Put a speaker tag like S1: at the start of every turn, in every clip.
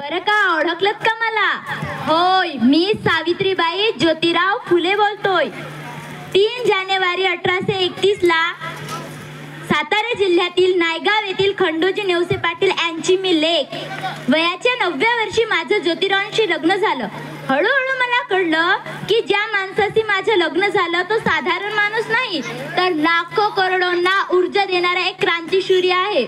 S1: बरं का, ओळखलत का मला? होय, मी सावित्रीबाई ज्योतिराव फुले बोलतोय. 3 जानेवारी 1831 ला सातारा जिल्ह्यातील नायगाव येथील खंडोजी नेवसे पाटील यांची मी लेक. वयाच्या 9व्या वर्षी माझं ज्योतिरावांशी लग्न झालं. हळूहळू मला कळलं की ज्या माणसाशी माझं लग्न झालं तो साधारण माणूस नाही, तर लाखो करोडोंना ऊर्जा देणारा एक क्रांतिशूर आहे.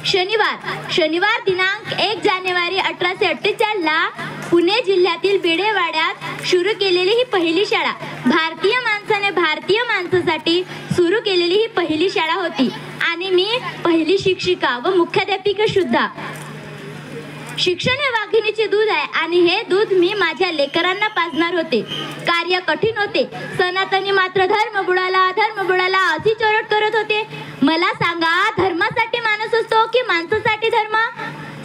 S1: शनिवार दिनांक 1 जानेवारी 1848 ला पुणे जिल्ह्यातील बेडेवाड्यात सुरू केलेली ही पहिली शाळा, भारतीय माणसाने भारतीय माणसासाठी सुरू केलेली ही पहिली शाळा होती आणि मी पहिली शिक्षिका व मुख्याध्यापिका सुद्धा. शिक्षण हे वाघिणीचे दूध आहे आणि हे दूध मी माझ्या लेकरांना पाजणार होते. कार्य कठीण होते. सनातनी मात्र धर्म बुडाला अशी चोरट करत होते. मला सांगा, धर्मासाठी माणूस असतो की माणसासाठी धर्म?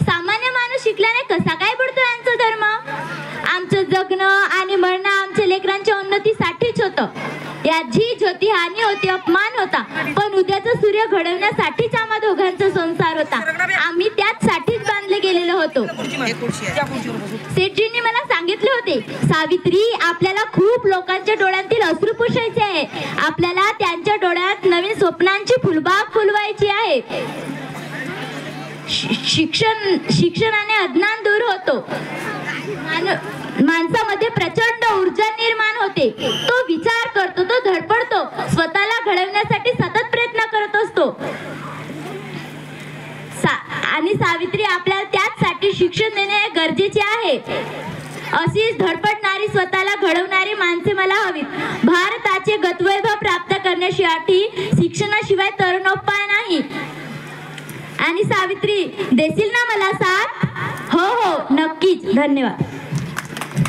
S1: सामान्य माणूस शिकल्याने कसा काय बुडतो यांचा धर्म? आमचं जगणं आणि मरणं आमच्या लेकरांच्या उन्नतीसाठीच होतं. याची ज्योती हानी होती, अपमान होता, पण उद्याचा सूर्य घडवण्यासाठीच आम्हा दोघांचा संसार होता. आम्ही त्याचसाठीच बांधले गेलेलो होतो. सेठजींनी मला सांगितले होते, सावित्री, आपल्याला खूप लोकांच्या डोळ्यांतील अश्रू पुसायचे आहे. आपल्याला त्यांच्या डोळ्यात नवीन स्वप्नांची फुलबाग फुलवायची आहे. शिक्षणाने अज्ञान दूर होतो. माणसामध्ये प्रचंड ऊर्जा निर्माण होते. तो विचार करतो, तो धडपडतो, स्वतःला घडवण्यासाठी सतत प्रयत्न करत असतो. आणि सावित्री, आपल्याला त्याचसाठी शिक्षण देणे गरजेचे आहे. अशीच धडपडणारी, स्वतःला घडवणारी माणसे मला हवीत. भारताचे गतवैभव प्राप्त करण्यासाठी शिक्षणाशिवाय तरुणोपाय नाही. आणि सावित्री, देशील ना मला साथ? हो, नक्कीच. धन्यवाद.